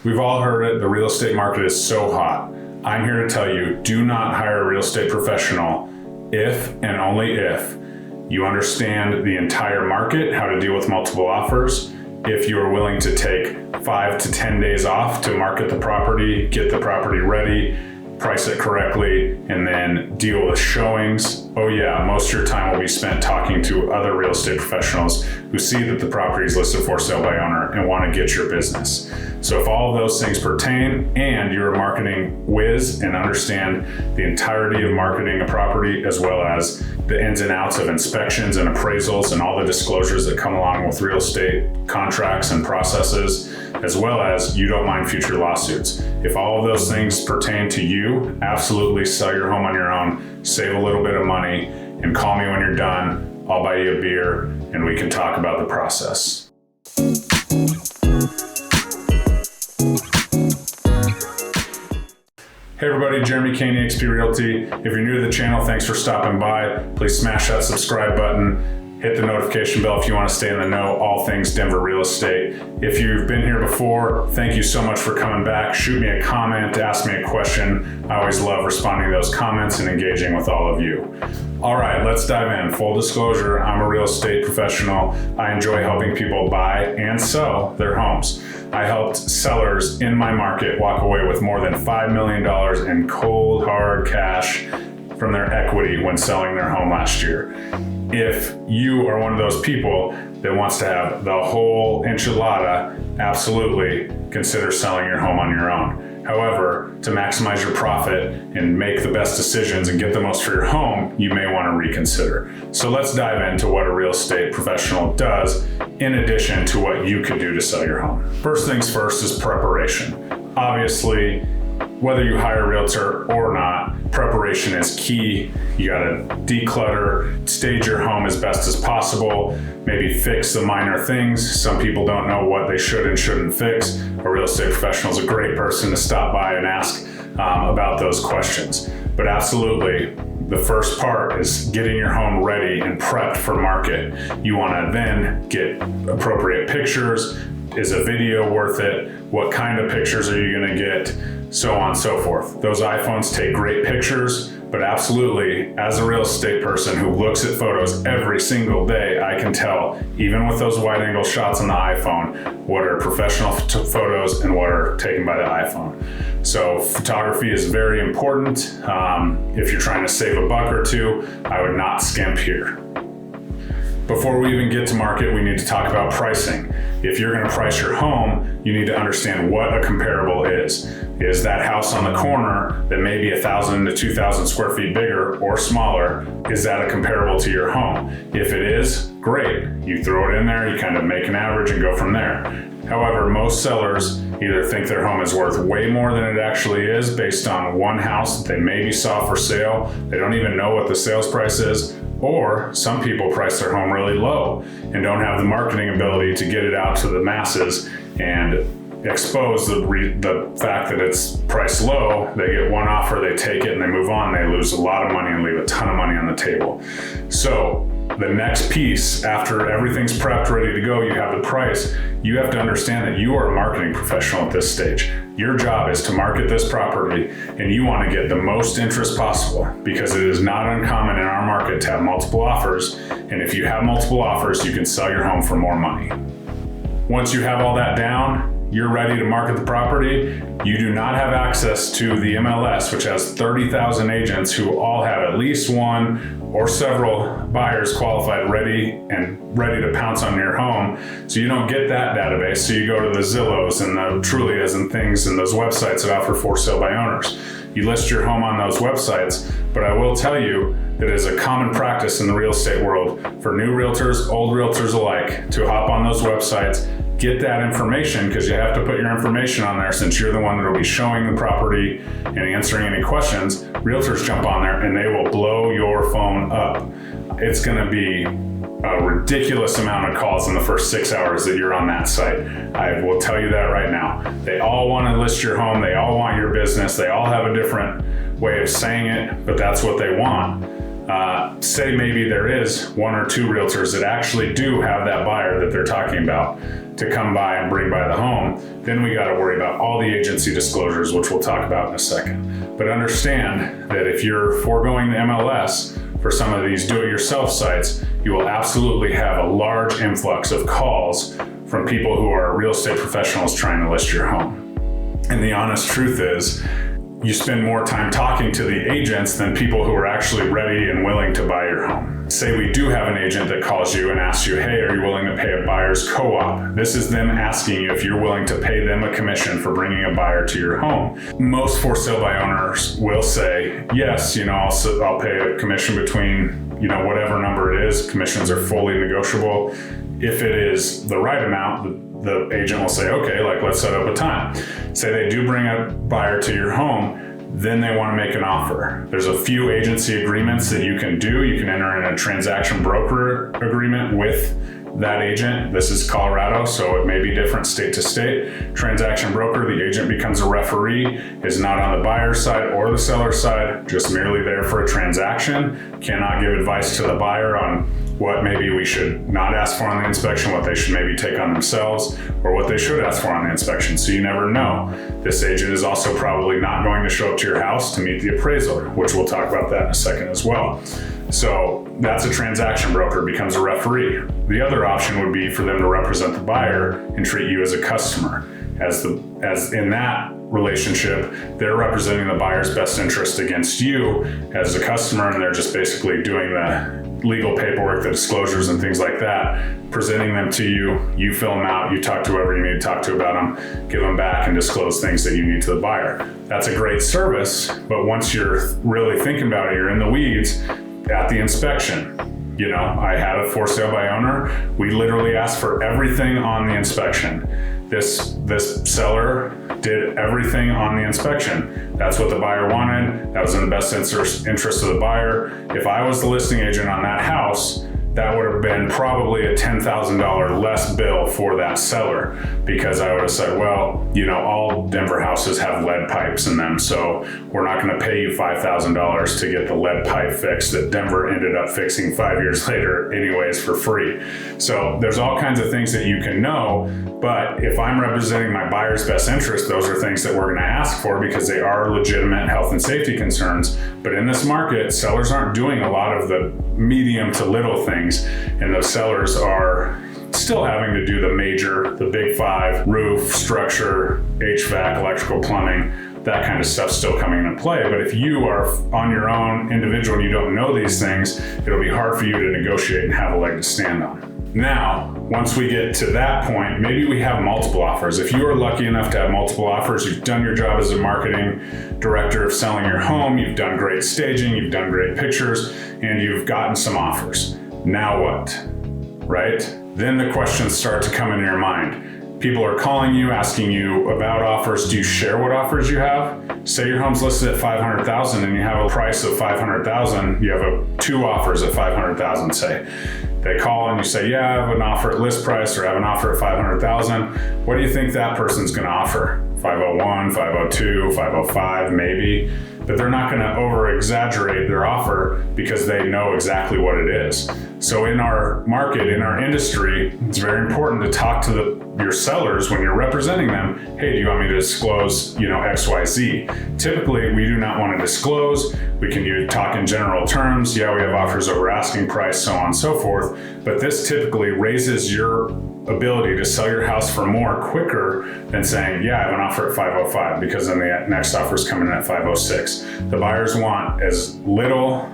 We've all heard it, the real estate market is so hot. I'm here to tell you, do not hire a real estate professional if and only if you understand the entire market, how to deal with multiple offers, if you are willing to take 5 to 10 days off to market the property, get the property ready, price it correctly, and then deal with showings. Oh yeah, most of your time will be spent talking to other real estate professionals who see that the property is listed for sale by owner and want to get your business. So if all of those things pertain and you're a marketing whiz and understand the entirety of marketing a property, as well as the ins and outs of inspections and appraisals and all the disclosures that come along with real estate contracts and processes, as well as you don't mind future lawsuits. If all of those things pertain to you, absolutely sell your home on your own, save a little bit of money, and call me when you're done. I'll buy you a beer and we can talk about the process. Hey everybody, Jeremy Kane, eXp Realty. If you're new to the channel, thanks for stopping by. Please smash that subscribe button. Hit the notification bell if you want to stay in the know, all things Denver real estate. If you've been here before, thank you so much for coming back. Shoot me a comment, ask me a question. I always love responding to those comments and engaging with all of you. All right, let's dive in. Full disclosure, I'm a real estate professional. I enjoy helping people buy and sell their homes. I helped sellers in my market walk away with more than $5 million in cold, hard cash from their equity when selling their home last year. If you are one of those people that wants to have the whole enchilada, absolutely consider selling your home on your own. However, to maximize your profit and make the best decisions and get the most for your home, you may want to reconsider. So let's dive into what a real estate professional does in addition to what you could do to sell your home. First things first is preparation. Obviously, whether you hire a realtor or not, preparation is key. You gotta declutter, stage your home as best as possible, maybe fix the minor things. Some people don't know what they should and shouldn't fix. A real estate professional is a great person to stop by and ask about those questions. But absolutely, the first part is getting your home ready and prepped for market. You wanna then get appropriate pictures. Is a video worth it? What kind of pictures are you gonna get? So on and so forth. Those iPhones take great pictures, but absolutely, as a real estate person who looks at photos every single day, I can tell, even with those wide angle shots on the iPhone, what are professional photos and what are taken by the iPhone. So photography is very important. If you're trying to save a buck or two, I would not skimp here. Before we even get to market, we need to talk about pricing. If you're gonna price your home, you need to understand what a comparable is. Is that house on the corner that may be 1,000 to 2,000 square feet bigger or smaller, is that a comparable to your home? If it is, great. You throw it in there, you kind of make an average and go from there. However, most sellers either think their home is worth way more than it actually is based on one house that they maybe saw for sale. They don't even know what the sales price is. Or some people price their home really low and don't have the marketing ability to get it out to the masses and expose the fact that it's priced low. They get one offer, they take it and they move on. They lose a lot of money and leave a ton of money on the table. So the next piece, after everything's prepped, ready to go, you have the price, you have to understand that you are a marketing professional at this stage. Your job is to market this property and you want to get the most interest possible because it is not uncommon in our market to have multiple offers. And if you have multiple offers, you can sell your home for more money. Once you have all that down, you're ready to market the property. You do not have access to the MLS, which has 30,000 agents who all have at least one or several buyers qualified, ready to pounce on your home. So you don't get that database. So you go to the Zillows and the Trulias and things and those websites that offer for sale by owners. You list your home on those websites, but I will tell you that it is a common practice in the real estate world for new realtors, old realtors alike, to hop on those websites, get that information, because you have to put your information on there since you're the one that will be showing the property and answering any questions. Realtors jump on there and they will blow your phone up. It's gonna be a ridiculous amount of calls in the first 6 hours that you're on that site. I will tell you that right now. They all want to list your home. They all want your business. They all have a different way of saying it, but that's what they want. Say maybe there is one or two realtors that actually do have that buyer that they're talking about to come by and bring by the home, then we got to worry about all the agency disclosures, which we'll talk about in a second. But understand that if you're foregoing the MLS for some of these do-it-yourself sites, you will absolutely have a large influx of calls from people who are real estate professionals trying to list your home. And the honest truth is, you spend more time talking to the agents than people who are actually ready and willing to buy your home. Say we do have an agent that calls you and asks you, hey, are you willing to pay a buyer's co-op? This is them asking you if you're willing to pay them a commission for bringing a buyer to your home. Most for sale by owners will say, yes, I'll pay a commission between, whatever number it is. Commissions are fully negotiable. If it is the right amount, the agent will say, okay, let's set up a time. Say they do bring a buyer to your home, then they want to make an offer. There's a few agency agreements that you can do. You can enter in a transaction broker agreement with that agent. This is Colorado, so it may be different state to state. Transaction broker, the agent becomes a referee, is not on the buyer's side or the seller's side, just merely there for a transaction, cannot give advice to the buyer on what maybe we should not ask for on the inspection, what they should maybe take on themselves, or what they should ask for on the inspection. So you never know. This agent is also probably not going to show up to your house to meet the appraisal, which we'll talk about that in a second as well. So that's a transaction broker, becomes a referee. The other option would be for them to represent the buyer and treat you as a customer. As in that relationship, they're representing the buyer's best interest against you as a customer, and they're just basically doing the legal paperwork, the disclosures and things like that, presenting them to you, you fill them out, you talk to whoever you need to talk to about them, give them back and disclose things that you need to the buyer. That's a great service, but once you're really thinking about it, you're in the weeds at the inspection. I had a for sale by owner. We literally asked for everything on the inspection. This seller did everything on the inspection. That's what the buyer wanted. That was in the best interest of the buyer. If I was the listing agent on that house, that would have been probably a $10,000 less bill for that seller, because I would have said, well, all Denver houses have lead pipes in them, so we're not going to pay you $5,000 to get the lead pipe fixed that Denver ended up fixing 5 years later anyways for free. So there's all kinds of things that you can know, but if I'm representing my buyer's best interest, those are things that we're going to ask for because they are legitimate health and safety concerns. But in this market, sellers aren't doing a lot of the medium to little things, and those sellers are still having to do the big five: roof, structure, HVAC, electrical, plumbing. That kind of stuff's still coming into play. But if you are on your own individual and you don't know these things, it'll be hard for you to negotiate and have a leg to stand on. Now, once we get to that point, maybe we have multiple offers. If you are lucky enough to have multiple offers, you've done your job as a marketing director of selling your home, you've done great staging, you've done great pictures, and you've gotten some offers. Now what, right? Then the questions start to come into your mind. People are calling you, asking you about offers. Do you share what offers you have? Say your home's listed at $500,000 and you have a price of $500,000. You have two offers at $500,000, say. They call and you say, yeah, I have an offer at list price, or I have an offer at $500,000. What do you think that person's going to offer? 501, 502, 505, maybe. But they're not going to over exaggerate their offer because they know exactly what it is. So in our market, in our industry, it's very important to talk to your sellers when you're representing them. Hey, do you want me to disclose, XYZ? Typically, we do not want to disclose. We can talk in general terms. Yeah, we have offers over asking price, so on and so forth. But this typically raises your ability to sell your house for more quicker than saying, yeah, I have an offer at 505, because then the next offer is coming in at 506. The buyers want as little,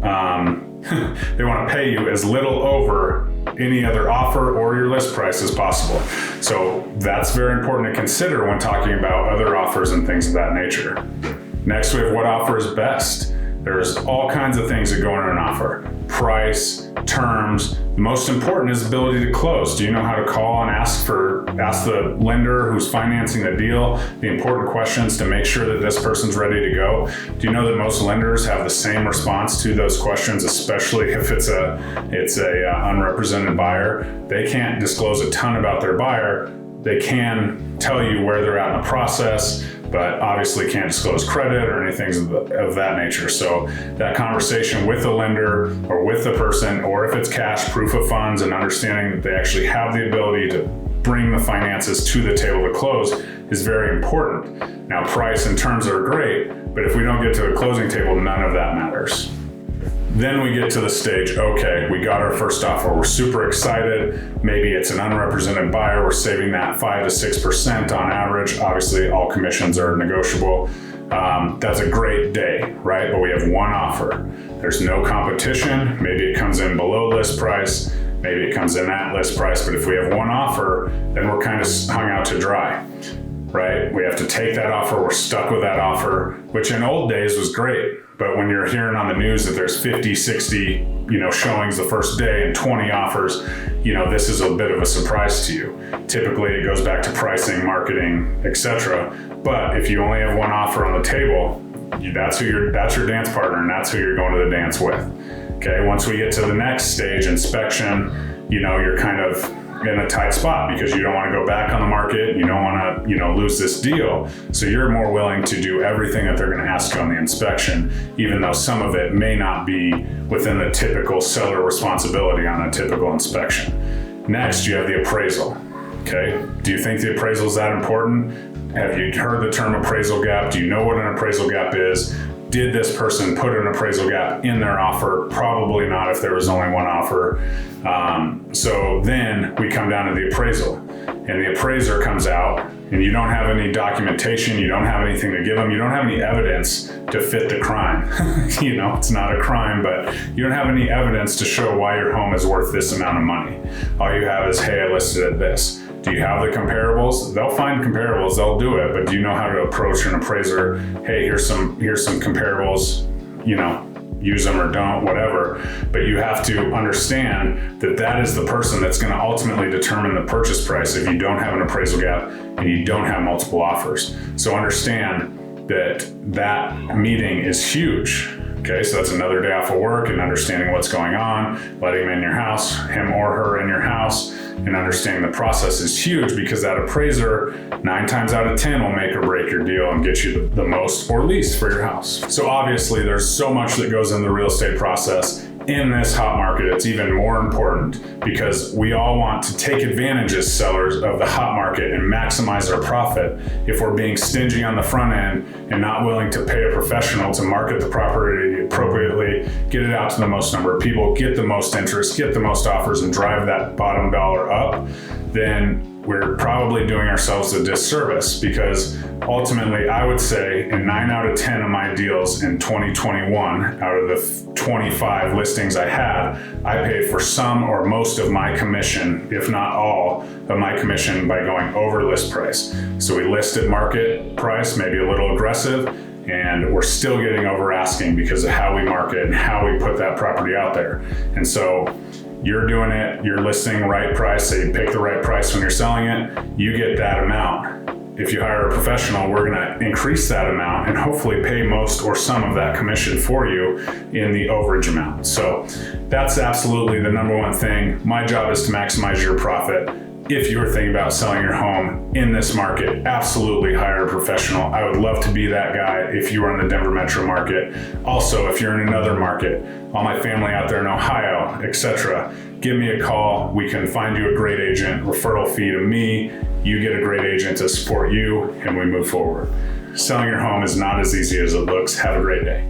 they want to pay you as little over any other offer or your list price as possible. So that's very important to consider when talking about other offers and things of that nature. Next, we have what offer is best. There's all kinds of things that go into an offer. Price, terms. The most important is ability to close. Do you know how to call and ask the lender who's financing the deal the important questions to make sure that this person's ready to go? Do you know that most lenders have the same response to those questions, especially if it's a unrepresented buyer? They can't disclose a ton about their buyer. They can tell you where they're at in the process, but obviously can't disclose credit or anything of that nature. So that conversation with the lender or with the person, or if it's cash, proof of funds, and understanding that they actually have the ability to bring the finances to the table to close is very important. Now, price and terms are great, but if we don't get to the closing table, none of that matters. Then we get to the stage, okay, we got our first offer, we're super excited. Maybe it's an unrepresented buyer, we're saving that 5 to 6% on average. Obviously, all commissions are negotiable. That's a great day, right? But we have one offer. There's no competition. Maybe it comes in below list price, maybe it comes in at list price, but if we have one offer, then we're kind of hung out to dry, right? We have to take that offer, we're stuck with that offer, which in old days was great. But when you're hearing on the news that there's 50, 60, showings the first day and 20 offers, this is a bit of a surprise to you. Typically it goes back to pricing, marketing, etc. But if you only have one offer on the table, that's your dance partner, and that's who you're going to the dance with. Okay, once we get to the next stage, inspection, you're kind of in a tight spot because you don't want to go back on the market. You don't want to, lose this deal. So you're more willing to do everything that they're going to ask you on the inspection, even though some of it may not be within the typical seller responsibility on a typical inspection. Next, you have the appraisal. Okay, do you think the appraisal is that important? Have you heard the term appraisal gap? Do you know what an appraisal gap is? Did this person put an appraisal gap in their offer? Probably not if there was only one offer. So then we come down to the appraisal, and the appraiser comes out, and you don't have any documentation, you don't have anything to give them, you don't have any evidence to fit the crime. It's not a crime, but you don't have any evidence to show why your home is worth this amount of money. All you have is, hey, I listed it at this. Do you have the comparables? They'll find comparables, they'll do it, but do you know how to approach an appraiser? Hey, here's some comparables, use them or don't, whatever. But you have to understand that that is the person that's going to ultimately determine the purchase price if you don't have an appraisal gap and you don't have multiple offers. So understand that meeting is huge. Okay, so that's another day off of work and understanding what's going on, letting him in your house, him or her in your house, and understanding the process is huge because that appraiser 9 times out of 10 will make or break your deal and get you the most or least for your house. So obviously there's so much that goes in the real estate process. In this hot market, it's even more important because we all want to take advantage as sellers of the hot market and maximize our profit. If we're being stingy on the front end and not willing to pay a professional to market the property appropriately, get it out to the most number of people, get the most interest, get the most offers, and drive that bottom dollar up, then we're probably doing ourselves a disservice because ultimately I would say in 9 out of 10 of my deals in 2021, out of the 25 listings I had, I paid for some or most of my commission, if not all of my commission, by going over list price. So we list at market price, maybe a little aggressive, and we're still getting over asking because of how we market and how we put that property out there. And so you're doing it, you're listing right price, so you pick the right price when you're selling it, you get that amount. If you hire a professional, we're gonna increase that amount and hopefully pay most or some of that commission for you in the overage amount. So that's absolutely the number one thing. My job is to maximize your profit. If you're thinking about selling your home in this market, absolutely hire a professional. I would love to be that guy if you are in the Denver metro market. Also, if you're in another market, all my family out there in Ohio, etc., give me a call. We can find you a great agent, referral fee to me. You get a great agent to support you, and we move forward. Selling your home is not as easy as it looks. Have a great day.